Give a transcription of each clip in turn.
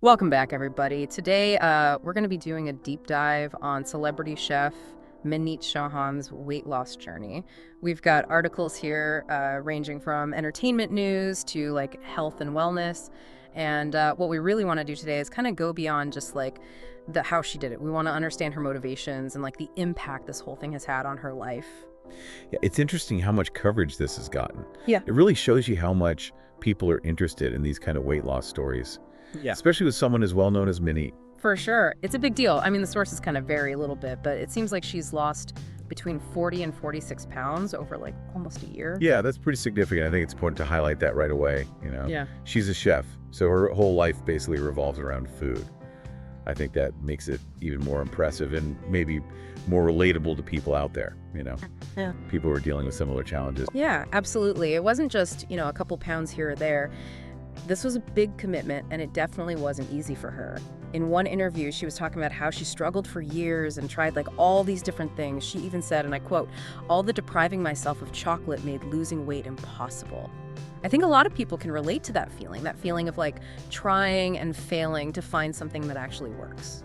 Welcome back, everybody. Today, we're going to be doing a deep dive on celebrity chef Maneet Chauhan's weight loss journey. We've got articles here ranging from entertainment news to like health and wellness. And what we really want to do today is kind of go beyond just like the how she did it. We want to understand her motivations and like the impact this whole thing has had on her life. Yeah, it's interesting how much coverage this has gotten. Yeah. It really shows you how much people are interested in these kind of weight loss stories, Yeah. especially with someone as well known as Minnie. For sure. It's a big deal. I mean, the sources kind of vary a little bit, but it seems like she's lost between 40 and 46 pounds over like almost a year. Yeah, that's pretty significant. I think it's important to highlight that right away. Yeah. She's a chef, so her whole life basically revolves around food. I think that makes it even more impressive and maybe more relatable to people out there. Yeah. People who are dealing with similar challenges. Yeah, absolutely. It wasn't just, a couple pounds here or there. This was a big commitment, and it definitely wasn't easy for her. In one interview, she was talking about how she struggled for years and tried like all these different things. She even said, and I quote, "All the depriving myself of chocolate made losing weight impossible." I think a lot of people can relate to that feeling of like trying and failing to find something that actually works,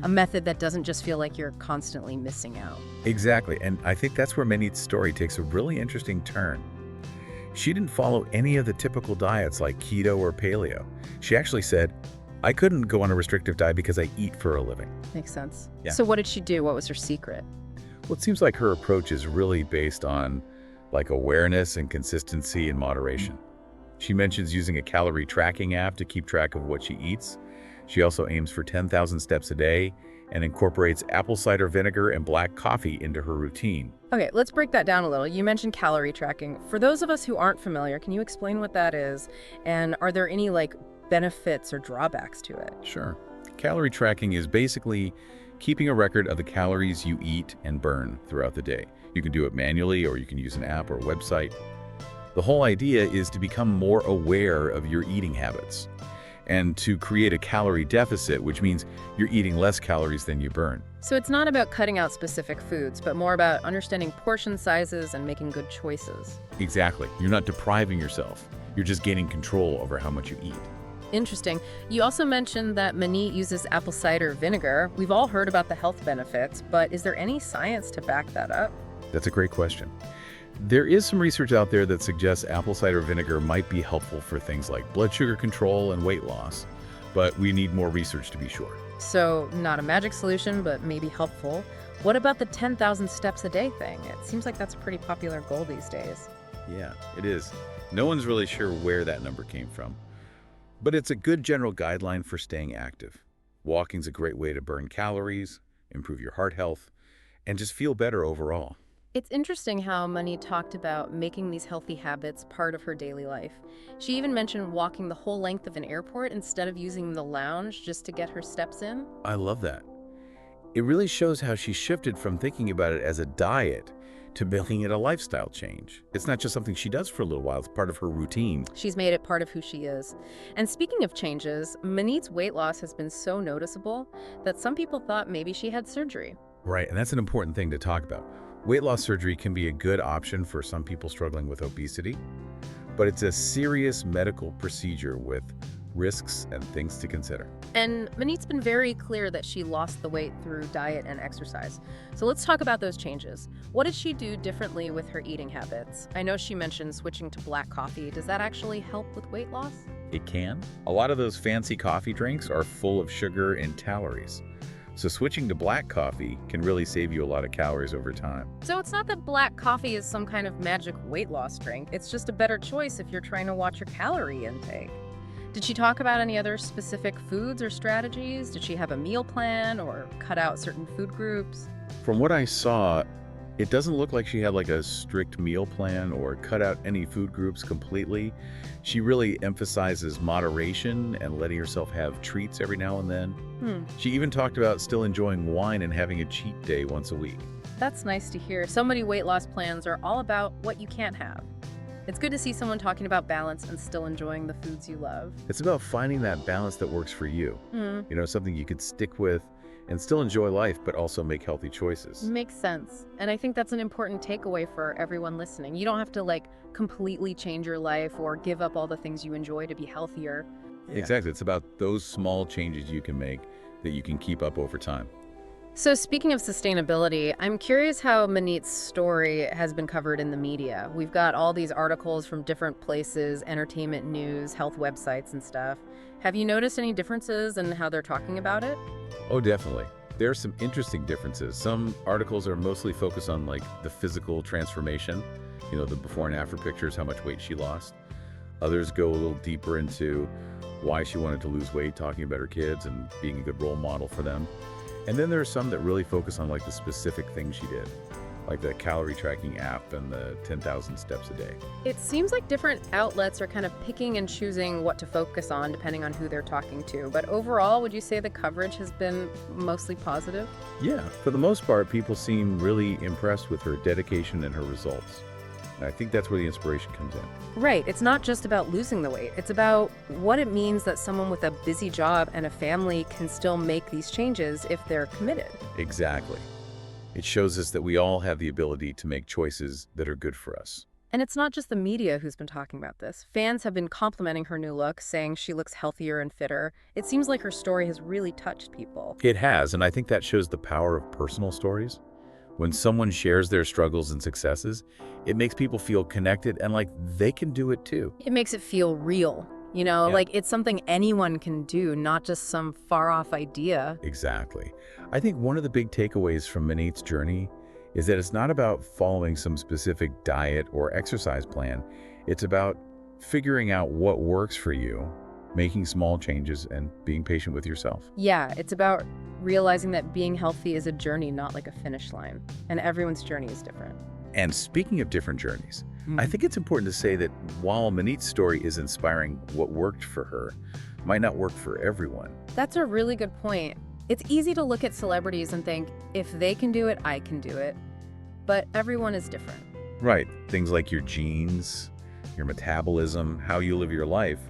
a method that doesn't just feel like you're constantly missing out. Exactly, and I think that's where Minnie's story takes a really interesting turn. She didn't follow any of the typical diets like keto or paleo. She actually said, I couldn't go on a restrictive diet because I eat for a living. Makes sense. Yeah. So what did she do? What was her secret? Well, it seems like her approach is really based on like awareness and consistency and moderation. She mentions using a calorie tracking app to keep track of what she eats. She also aims for 10,000 steps a day and incorporates apple cider vinegar and black coffee into her routine. Okay, let's break that down a little. You mentioned calorie tracking. For those of us who aren't familiar, can you explain what that is? And are there any like benefits or drawbacks to it? Sure. Calorie tracking is basically keeping a record of the calories you eat and burn throughout the day. You can do it manually, or you can use an app or a website. The whole idea is to become more aware of your eating habits and to create a calorie deficit, which means you're eating less calories than you burn. So it's not about cutting out specific foods, but more about understanding portion sizes and making good choices. Exactly. You're not depriving yourself. You're just gaining control over how much you eat. Interesting. You also mentioned that Maneet uses apple cider vinegar. We've all heard about the health benefits, but is there any science to back that up? That's a great question. There is some research out there that suggests apple cider vinegar might be helpful for things like blood sugar control and weight loss, but we need more research to be sure. So not a magic solution, but maybe helpful. What about the 10,000 steps a day thing? It seems like that's a pretty popular goal these days. Yeah, it is. No one's really sure where that number came from, but it's a good general guideline for staying active. Walking's a great way to burn calories, improve your heart health, and just feel better overall. It's interesting how Maneet talked about making these healthy habits part of her daily life. She even mentioned walking the whole length of an airport instead of using the lounge just to get her steps in. I love that. It really shows how she shifted from thinking about it as a diet to making it a lifestyle change. It's not just something she does for a little while, it's part of her routine. She's made it part of who she is. And speaking of changes, Maneet's weight loss has been so noticeable that some people thought maybe she had surgery. Right, and that's an important thing to talk about. Weight loss surgery can be a good option for some people struggling with obesity, but it's a serious medical procedure with risks and things to consider. And Maneet's been very clear that she lost the weight through diet and exercise. So let's talk about those changes. What did she do differently with her eating habits? I know she mentioned switching to black coffee. Does that actually help with weight loss? It can. A lot of those fancy coffee drinks are full of sugar and calories. So switching to black coffee can really save you a lot of calories over time. So it's not that black coffee is some kind of magic weight loss drink. It's just a better choice if you're trying to watch your calorie intake. Did she talk about any other specific foods or strategies? Did she have a meal plan or cut out certain food groups? From what I saw, it doesn't look like she had like a strict meal plan or cut out any food groups completely. She really emphasizes moderation and letting herself have treats every now and then. She even talked about still enjoying wine and having a cheat day once a week. That's nice to hear. So many weight loss plans are all about what you can't have. It's good to see someone talking about balance and still enjoying the foods you love. It's about finding that balance that works for you. Something you could stick with and still enjoy life, but also make healthy choices. Makes sense. And I think that's an important takeaway for everyone listening. You don't have to like completely change your life or give up all the things you enjoy to be healthier. Exactly. It's about those small changes you can make that you can keep up over time. So speaking of sustainability, I'm curious how Maneet's story has been covered in the media. We've got all these articles from different places, entertainment news, health websites and stuff. Have you noticed any differences in how they're talking about it? Oh, definitely. There are some interesting differences. Some articles are mostly focused on like the physical transformation, the before and after pictures, how much weight she lost. Others go a little deeper into why she wanted to lose weight, talking about her kids and being a good role model for them. And then there are some that really focus on like the specific things she did, like the calorie tracking app and the 10,000 steps a day. It seems like different outlets are kind of picking and choosing what to focus on depending on who they're talking to. But overall, would you say the coverage has been mostly positive? Yeah, for the most part, people seem really impressed with her dedication and her results. And I think that's where the inspiration comes in. Right. It's not just about losing the weight. It's about what it means that someone with a busy job and a family can still make these changes if they're committed. Exactly. It shows us that we all have the ability to make choices that are good for us. And it's not just the media who's been talking about this. Fans have been complimenting her new look, saying she looks healthier and fitter. It seems like her story has really touched people. It has, and I think that shows the power of personal stories. When someone shares their struggles and successes, it makes people feel connected and like they can do it too. It makes it feel real, Yeah. like it's something anyone can do, not just some far-off idea. Exactly. I think one of the big takeaways from Maneet's journey is that it's not about following some specific diet or exercise plan. It's about figuring out what works for you, making small changes, and being patient with yourself. Yeah, it's about realizing that being healthy is a journey, not like a finish line. And everyone's journey is different. And speaking of different journeys, I think it's important to say that while Maneet's story is inspiring, what worked for her might not work for everyone. That's a really good point. It's easy to look at celebrities and think, if they can do it, I can do it. But everyone is different. Right. Things like your genes, your metabolism, how you live your life,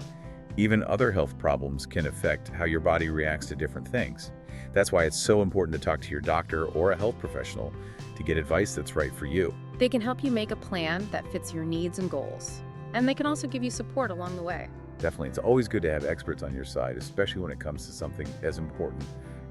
even other health problems can affect how your body reacts to different things. That's why it's so important to talk to your doctor or a health professional to get advice that's right for you. They can help you make a plan that fits your needs and goals. And they can also give you support along the way. Definitely. It's always good to have experts on your side, especially when it comes to something as important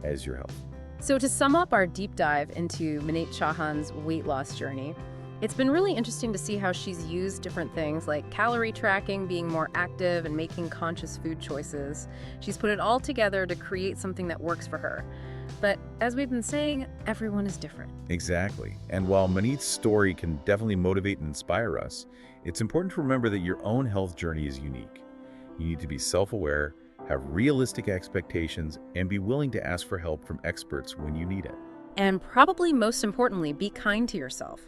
as your health. So to sum up our deep dive into Maneet Chauhan's weight loss journey, it's been really interesting to see how she's used different things like calorie tracking, being more active, and making conscious food choices. She's put it all together to create something that works for her. But as we've been saying, everyone is different. Exactly. And while Maneet's story can definitely motivate and inspire us, it's important to remember that your own health journey is unique. You need to be self-aware, have realistic expectations, and be willing to ask for help from experts when you need it. And probably most importantly, be kind to yourself.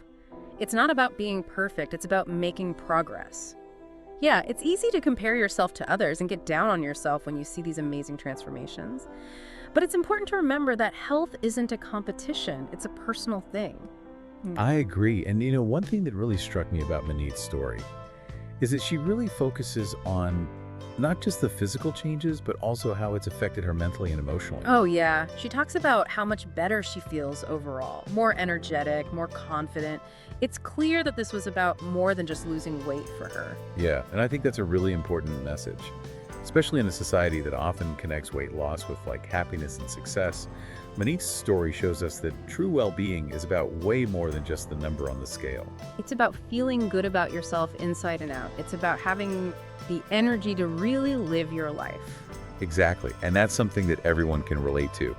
It's not about being perfect, it's about making progress. Yeah, it's easy to compare yourself to others and get down on yourself when you see these amazing transformations. But it's important to remember that health isn't a competition, it's a personal thing. I agree. And one thing that really struck me about Maneet's story is that she really focuses on not just the physical changes, but also how it's affected her mentally and emotionally. Oh yeah, she talks about how much better she feels overall, more energetic, more confident. It's clear that this was about more than just losing weight for her. Yeah, and I think that's a really important message, especially in a society that often connects weight loss with like happiness and success. Maneet's story shows us that true well-being is about way more than just the number on the scale. It's about feeling good about yourself inside and out. It's about having the energy to really live your life. Exactly, and that's something that everyone can relate to.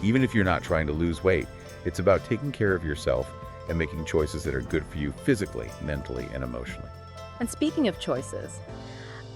Even if you're not trying to lose weight, it's about taking care of yourself and making choices that are good for you physically, mentally, and emotionally. And speaking of choices,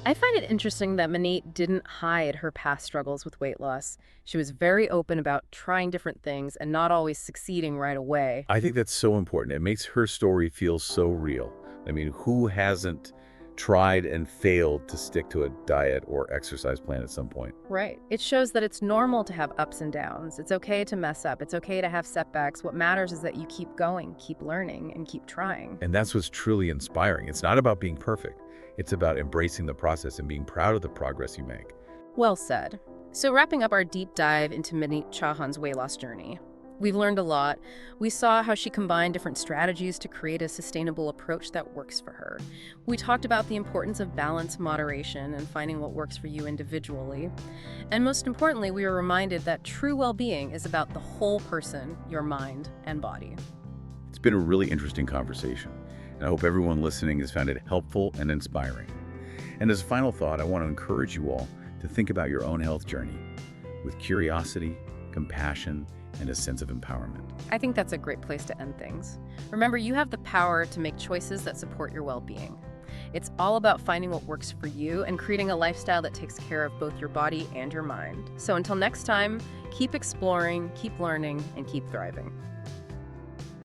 I find it interesting that Maneet didn't hide her past struggles with weight loss. She was very open about trying different things and not always succeeding right away. I think that's so important. It makes her story feel so real. I mean, who hasn't tried and failed to stick to a diet or exercise plan at some point? Right. It shows that it's normal to have ups and downs. It's okay to mess up. It's okay to have setbacks. What matters is that you keep going, keep learning, and keep trying. And that's what's truly inspiring. It's not about being perfect. It's about embracing the process and being proud of the progress you make. Well said. So wrapping up our deep dive into Maneet Chauhan's weight loss journey, We've learned a lot. We saw how she combined different strategies to create a sustainable approach that works for her. We talked about the importance of balance, moderation, and finding what works for you individually. And most importantly, we were reminded that true well-being is about the whole person, your mind and body. It's been a really interesting conversation, and I hope everyone listening has found it helpful and inspiring. And as a final thought, I want to encourage you all to think about your own health journey with curiosity, compassion, and a sense of empowerment. I think that's a great place to end things. Remember, you have the power to make choices that support your well-being. It's all about finding what works for you and creating a lifestyle that takes care of both your body and your mind. So until next time, keep exploring, keep learning, and keep thriving.